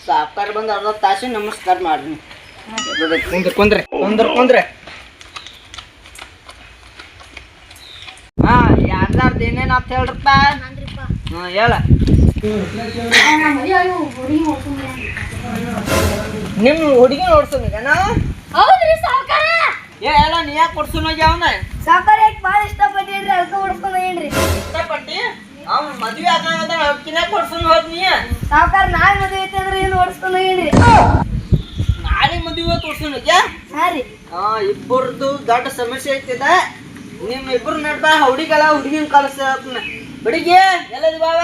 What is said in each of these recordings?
ಸಾವುಕಾರ ಬಂದು ಅರ್ಧ ತಾಸು ನಮಸ್ಕಾರ ಮಾಡ್ರಿ. ಕುಂದ್ರೆ ಕುಂದ್ರೆ ಕುಂದ್ರೆ. ಹಾ ಯಾರ್ದಾರ್ದು ಏನೇನು ಅಂತ ಹೇಳ್ರಪ್ಪ. ಹಾ ಹೇಳ. ನಿಮ್ಮ ಹುಡುಗಿ ನೋಡ್ಸೋನಿಗನ? ಹೌದ್ರಿ ಸಾವುಕಾರ. ಎಲ್ಲ ನೀ ಯಾಕೆ ಕೊಡ್ಸೋನಾಗಿ ಅವನ? ಸಾವುಕಾರ ಭಾಳ ಇಷ್ಟಪಟ್ಟಿನ್ರಿ ಅದಕ್ಕೆ ಹೊಡ್ಸ್ಕೊಂಡ್ ಹೋಗೇನ್ರಿ. ಇಷ್ಟಪಟ್ಟಿ ಅವ್ನು ಮದ್ವೆ ಆಗ ಅಕ್ಕಿನ ಕೊಡ್ಸೋನ್ ಹೋದ್ ನೀ. ಸಾವುಕಾರ ನಾಳೆ ಮದುವೆ ಐತೆ ಅಂದ್ರೆ ಏನು ಹೊಡ್ಸ್ಕೊಂಡ್ ಹೋಗೇನ್ರಿ. ನಾಳೆ ಮದುವೆ ತೋರ್ಸೋನಿಗೆ? ಹಾ ರೀ. ಇಬ್ಬರದು ದೊಡ್ಡ ಸಮಸ್ಯೆ ಐತಿದ. ನಿಮ್ಮ ಇಬ್ಬರು ನಡ್ದ ಹುಡುಗಲ್ಲ ಹುಡುಗಿನ ಕಳ್ಸ. ಹುಡುಗಿ ಎಲ್ಲದ ಬಾವ?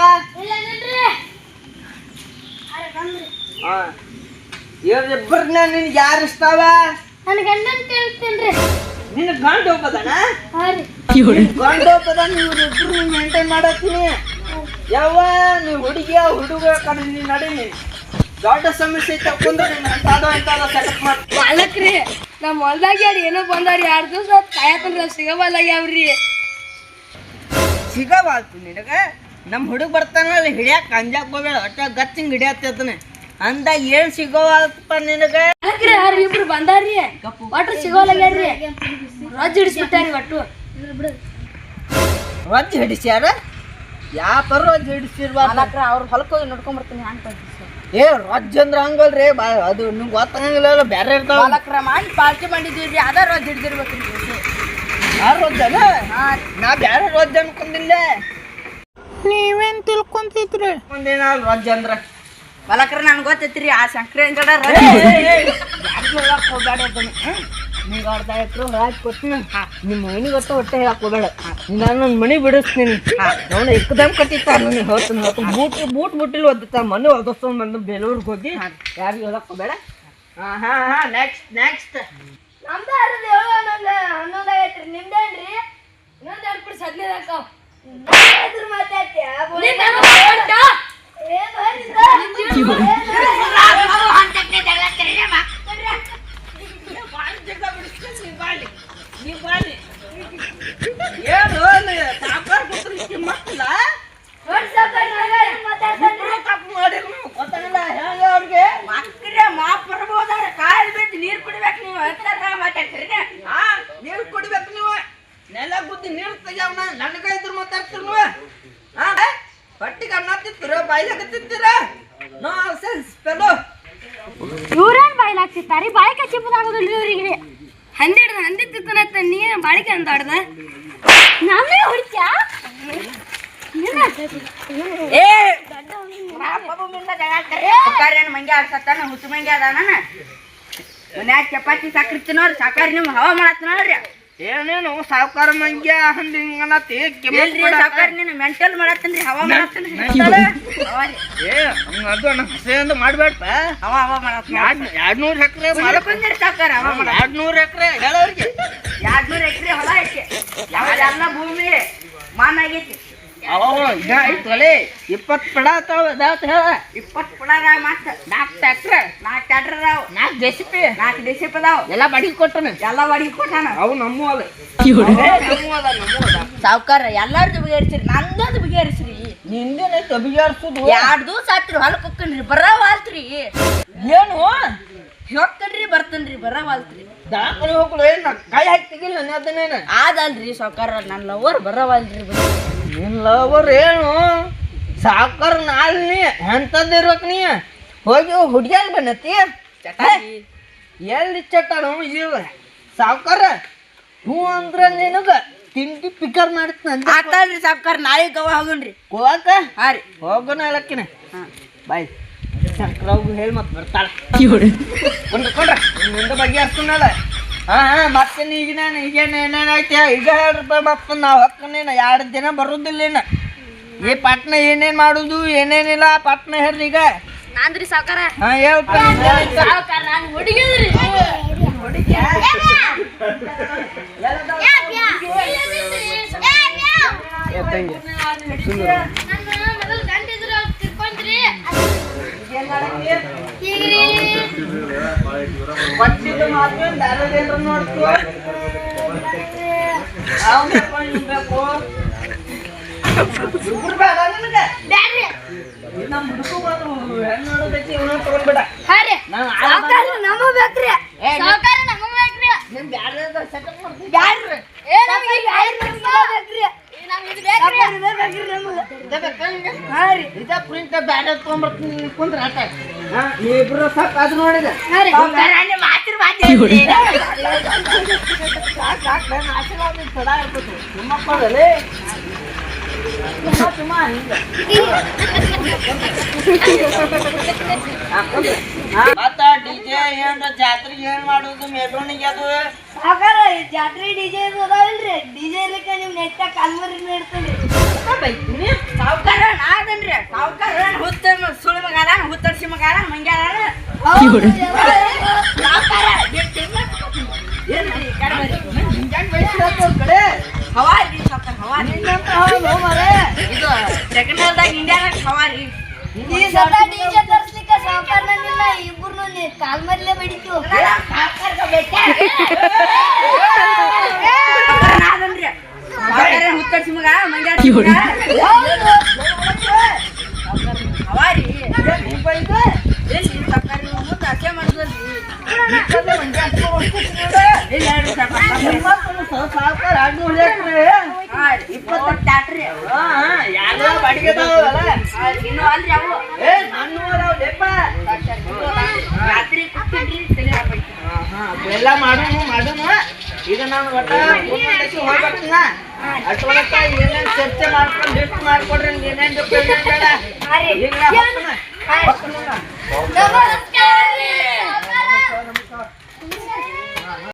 ಇವ್ರಿಬ್ಬರನ್ನ ನಿನ್ಗೆ ಯಾರು ಇಷ್ಟವ? ನನ್ನ ಗಂಡನ್ ಕೇಳ್ತೇನ್ರಿ. ನಿನ್ನ ಗಂಡ ಹೋಗ್ಬೋದಣ್ಣ? ಹಾ ರೀ. ಗಂಡ ಹೋಗ್ಬೋದ? ಇವ್ರಿಬ್ರು ಮೇಂಟೈನ್ ಮಾಡತ್ತೀನಿ. ಯಾವ ನೀವು ಹುಡುಗಿಯ ಹುಡುಗ ಕಡೆ ನೀ ನಡೀನಿ. ದೊಡ್ಡ ಸಮಸ್ಯೆ ತಕೊಂಡ್ರೆ ಇಂಥದ ಸೆಟಪ್ ಮಾಡಿ. ಮಾಲಕ್ರಿ ನಮ್ಮ ಹೊಲ್ದಾಗ ಯಾರು ಏನೋ ಬಂದಾರಿ 2 ದಿವಸ ಕಾಯಕಂದ್ರೆ ಸಿಗಬಲ್ಲಾಗ್ಯಾವ್ರಿ. ಸಿಗಬಾರ್ದು ನಿನಗೆ. ನಮ್ಮ ಹುಡುಗ ಬರ್ತಾನಲ್ಲ ಹಿಡಿಯಕ್ಕೆ ಅಂಜಾಕ್ ಹೋಗ್ಬೇಡ. ಒಟ್ಟ ಗಚ್ಚಿಂಗ್ ಹಿಡಿಯತ್ತದನ್ನ ಅಂದಾಗ ಏನು ಸಿಗೋವಲ್ಪ ನಿನಗೆ. ಯಾರು ಇಬ್ರು ಬಂದಾರ್ರಿ ಒಟ್ಟು ಸಿಗೋಲಾಗ್ಯಾರ್ರಿ. ರಜ್ ಹಿಡಿಸ್ಬಿಟ್ಟಾರಿ ಒಟ್ಟು. ರಜ್ ಹಿಡಿಸ್ಯಾರ? ಯಾಪರ ರಜ್ ಹಿಡಿಸಿರ್ಬಾರ್ದು. ಅವ್ರ ಹೊಲಕ್ಕೆ ಹೋಗಿ ನೋಡ್ಕೊಂಡ್ ಬರ್ತೀನಿ ಹಂಗೆ. ಏ ರಜ್ ಅಂದ್ರೆ ಹಂಗಲ್ರಿ. ಅದು ನಿಮ್ಗೆ ಗೊತ್ತಾಗಂಗಿಲ್ಲ. ಬೇರೆ ಇರ್ತಾವ ಮಾಡಿ ಪಾರ್ಟಿ ಮಾಡಿದೀವಿ ಅದ ರಜ್ ಹಿಡಿದಿರ್ಬೇಕ್ರಿ. ಯಾರು ರೊಜ್ಜನ? ನಾ ಬ್ಯಾರೆ ರೊಜ್ಜ ಅನ್ಕೊಂಡಿಲ್ಲ. ನೀವೇನ್ ತಿಳ್ಕೊಂತಿದ್ರಿ? ಒಂದೇನ ರೊಜ್ಜ ಅಂದ್ರ ಮಲಕ್ರ ನನ್ಗೆ ಗೊತ್ತೈತ್ರಿ ಆ ಸಂಕ್ರೆ ಅಂಗಡ ಹೋಗ್ಬೇಡ. ನೀವು 2 ಎಕರೆ ಹಾಕಿ ಕೊಡ್ತೀನಿ. ನಿಮ್ಮ ಮನೆ ಗೊತ್ತ ಹೊಟ್ಟೆ ಹೇಳಕ್ ಹೋಗ್ಬೇಡ. ನಾನು ನನ್ನ ಮನೆ ಬಿಡಿಸ್ತೀನಿ. ನಾನು ಇಕ್ಕದಮ್ ಕಟ್ಟಿತ್ತ ನನಗೆ ಹೇಳ್ತೀನಿ. ಬೂಟ್ ಮುಟ್ಟಿಲ್ ಒದ್ದಿತ್ತ ಮನೆ ಒದಸ್ಕೊಂಡ್ ಬಂದು ಬೇಲೂರಿಗೆ ಹೋಗಿ ಯಾರಿಗೆ ಹೇಳಕ್ ಹೋಗ್ಬೇಡ. ನೆಕ್ಸ್ಟ್ ನಮ್ದು 11 ಐತ್ರಿ. ನಿಮ್ದೇನ್ರಿ? ಇನ್ನೊಂದು 2 ಪುಡಿ ಸದ್ನೆ ಹಾಕವ್ ನೀರು ಕುಡಿಬೇಕು ನೀವು. ನೀರು ಕುಡಿಬೇಕು ನೀವು. ನೆಲ ಬುದ್ಧಿ ನೀರು ತೆಗ್ಯಾವನ ನನಗೆ ಇದ್ರು ಮಾತಾಡ್ತೀರ ನೀವು. ಹೊಟ್ಟಿಗೆ ಅನ್ನ ತಿಂತೀರ ಬಾಯಿಲಾಗ ತಿಂತೀರ? No sense fellow. ಇವ್ರೇನ್ ಬಾಯ್ಲಾಗ್ತಿರ್ತಾರಿ? ಬಾಯಿ ಕಚ್ಚಿಪ್ಪದಾಗೋದಿಲ್ಲ ಇವ್ರಿಗೆ. ಹಂದಿ ತಿಂತಾನತ್ತ ನೀ ಬಾಳಿಕೆ ಅಂದಾಡ್ದ ನಮ್ಮೇ ಹುಡುಕ್ಯಾ? ಮಂಗೆ ಆಡ್ಸತ್ತಾನ ಹುಚ್ಚು ಮಂಗೆ ಅದಾನ. ಮನ್ಯಾಗ ಚಪಾತಿ ಸಕ್ರಿ ತಿನ್ನೋರು ಸಾಕಾರಿ ನಿಮ್ ಹವಾ ಮಾಡತ್ ನೋಡ್ರಿ. ಏನೇನು ಸಾವುಕಾರ ಮಂಗ್ಯ ಹಂಗನತಿ ಸಾವುಕಾರ ನೀನು ಮೆಂಟಲ್ ಮಾಡತ್ತನ್ರಿ ಹವಾ ಮಾಡತ್ತನ್ರಿ. ಅದು ಹಸೆಂದು ಮಾಡ್ಬೇಡಪ್ಪ. ಹವಾ ಮಾಡತ್ 200 ಎಕರೆ ಮಾಡಕೊಂಡ್ರಿ ಸಾವುಕಾರ. 200 ಎಕರೆ ಹೇಳೋರಿಗೆ 200 ಎಕರೆ ಹೊಲ ಐತಿ. ಯಾವೆಲ್ಲ ಭೂಮಿ ಮಾನ ಆಗೈತಿ. ಐತಲೆ 20 ಪಡ ಅದಾವ ಹೇಳ. 20 ಪಡಾಗ ಮತ್ತ 4 ಟ್ರ್ಯಾಕ್ಟರ್ 4 ಟ್ರ್ಯಾಕ್ಟರ್ ಅದಾವ. 4 ಜೆಸಿಪಿ ಅದಾವ. ಎಲ್ಲ ಬಾಡಿಗೆ ಕೊಟ್ಟನ. ಅವು ನಮ್ಮ ಅದ ಸಾವುಕಾರ. ಎಲ್ಲಾರ್ದು ಬಗೆಹರಿಸ್ರಿ. ನಂದದು ಬಗೆಹರಿಸ್ರಿ. ನಿಂದೇನೈತೆ ಬಗೆಹರಿಸೋದು? 2 ದಿವಸ ಆತ್ರಿ ಹೊಲಕ್ಕೆ ಹೋಗ್ಕನ್ರಿ ಬರವಾಲ್ತ್ರಿ. ಏನು ಹೋಗ್ತನ್ರಿ ಬರ್ತನ್ರಿ ಬರವಾಲ್ತ್ರಿ. ದಾಖಲೆ ಹೋಗ್ಲು ಏನು ಕೈ ಹಾಕಿ ತೆಗಿಲ್ಲ ಅದನ್ನೇನು ಆದಲ್ರಿ ಸಾವುಕಾರ. ನನ್ನ ಲವರ್ ಬರವಾಲ್ರಿ. ನಿನ್ನ ಲವರ್ ಏನು ಸಾವುಕಾರ? ನಾಳೆ ಎಂಥದ್ದು ಇರ್ಬೇಕು ನೀ ಹೋಗಿ ಹುಡುಗಿಯಾಗ ಬಂದತಿ ಎಲ್ಲಿ ಚಟಾನು ಇವ ಸಾವುಕಾರ. ಹ್ಞೂ ಅಂದ್ರೆ ನಿನಗ ತಿಂಡಿ ಪಿಕರ್ ಮಾಡ್ತೀನಿ ಆತಲ್ರಿ ಸಾವುಕಾರ. ನಾಳೆ ಗೋವಾ ಹೋಗೋಣ್ರಿ. ಗೋವಾಕ? ಹಾಂ ರೀ ಹೋಗೋಣ ಹೇಳಕ್ಕಿನ. ಬಾಯ್ ಶಂಕರಾವ್ ಹೇಳಿ ಮತ್ತೆ ಬರ್ತಾಳೆ. ಕೊಂಡ್ರೆ ನಿಂದ ಬಗೆಹರಿಸ್ಕೊಂಡಲ್ಲ. ಮತ್ತೆ ಈಗೇನು ಏನೇನೈತೆ ಈಗ ಹೇಳ್ರಪ್ಪ. ಮತ್ತೆ ನಾವು ಹೊಕ್ಕನೇನು 2 ದಿನ ಬರೋದಿಲ್ಲ. ಏನು ಈ ಪಟ್ನ ಏನೇನು ಮಾಡೋದು ಏನೇನಿಲ್ಲ ಪಟ್ನ ಹೇಳ್ರಿ ಈಗ. ನಾನ್ರಿ ಸಾವುಕಾರ. ಹೇಳ್ತ ಸಾವುಕಾರ ನಾನು ಹುಡುಗಿದ್ರಿ. ನೋಡ್ತು ನಮ್ಮ ಹುಡುಗರು ಹೆಣ್ಣು ನೋಡೋದಕ್ಕೆ ಇವನು ತಗೊಂಡ್ಬಿಡ ಹಾ ರೀ ನಾನು ಸಾವ್ಕಾರ ನಮಗ್ ಬೇಕ್ರಿ ಸಾವ್ಕಾರ ನಮಗ್ ಬೇಕ್ರಿ ನಿಮ್ ಬ್ಯಾರೆ ಸೆಟಪ್ ಮಾಡ್ತೀನಿ ಬ್ಯಾಡ್ರಿ ಏ ನಮಗೆ ಬೇಕ್ರಿ ನಮಗೆ ಇದು ಬೇಕ್ರಿ ಹಾ ರೀ ಇದ ಪ್ರಿಂಟ್ ಬ್ಯಾರೆ ತಗೊಂಡ್ಬರ್ತೀನಿ ಕುಂದ್ರ ಆಟ ಇಬ್ರು ಸಾಕು ಅದು ನೋಡಿದೆ ಹಾ ರೀ ಸಾವ್ಕಾರ ನಿಮ್ಮ ಮಾತಿನ ಮಾತು ಆಶೀರ್ವಾದ ಸದಾ ಇರ್ತದೆ ನಿಮ್ಮ ಮಕ್ಕಳಲ್ಲಿ ತುಂಬ ಹಿಂಗ ಮತ್ತ ಡಿಜೆ ಏನ್ ಜಾತ್ರೆಗೆ ಏನ್ ಮಾಡೋದು ಮೆರವಣಿಗೆ ಅದು ಸಾವ್ಕಾರ ಜಾತ್ರೆ ಡಿಜೆ ಅದಾವಲ್ರಿ ಡಿಜೆ ಇರ್ಲಿಕ್ಕ ನಿಮ್ ನೆಟ್ಟ ಕಲ್ಮರಿ ಇಡ್ತೀನಿ ಬೈತೀನಿ ಸಾವ್ಕಾರ ನಾದನ್ರಿ ಸಾವ್ಕಾರ ಹುತ್ತ ಸುಳಿ ಮಗಾರ ಹುತ್ತರ್ಸಿ ಮಗಾರ ಮಂಗ್ಯಾರ ಸಾವ್ಕಾರ ಏನ್ರಿ ಕಡಬರಿ ಹಿಂಗ್ಯಾಂಗ್ ಬೈಸ್ಕೊಳಕ್ಕೆ ಅವ್ರ ಕಡೆ ಹವಾರಿ ಸಾವ್ಕಾರ ಹವಾರಿ ನಿನ್ನಂತ ಹೌದು ಮಾರೇ ಇದು ಸೆಕೆಂಡ್ ಇಂಡಿಯಾದಾಗ ಹವಾರಿ ಈ ಸತ ಡಿಜೆ ತರ್ಸ್ಲಿಕ್ಕ ಸಾವ್ಕಾರನ ನಿನ್ನ ಇಬ್ರು ಕಾಲ್ಮರ್ಲೆ ಬಡಿತೀವಿ ನಾದನ್ರಿ ಸಾವ್ಕಾರ ಹುತ್ತರ್ಸಿ ಮಗ ಮಂಗ್ಯಾರ ಹವಾರಿ ನೀವ್ ಬೈದ್ರೆ ಎಲ್ಲಿ ಸಾವ್ಕಾರ ಮುಂದೆ ಅಷ್ಟೇ ಮಾಡಿದ್ರಿ ಇಲ್ಲ ಹೇಳ್ರಿ ಸಾವ್ಕಾರ ಅಡ್ಡು ಹೊಡ್ಯಾಕ್ರಿ ಇಪ್ಪತ್ತು ಟ್ಯಾಕ್ಟ್ರಿ ಯಾರೋ ಬಡಿಗೆದಾವಲ್ಲ ಇನ್ನೂ ಅಲ್ರಿ ಅವು ಏ ನಾನು ಅದಾವ ರಾತ್ರಿ ಕೂತ್ಕೊಂಡ್ರಿ ತಲೆ ಹಾಕೈತಿ ಎಲ್ಲ ಮಾಡೋನು ಈಗ ನಾನು ಒಟ್ಟ ಹೋಗ್ಬರ್ತೀನ ಅಷ್ಟೊಳಕ್ಕ ಏನೇನ್ ಚರ್ಚೆ ಮಾಡ್ಕೊಂಡು ಲಿಸ್ಟ್ ಮಾಡ್ಕೊಡ್ರಿ ಏನೇನ್ ಬೇಕು ಏನೇನ್ ಬೇಡ ಈಗ ನಾ ಹೋಗ್ತೀನಿ.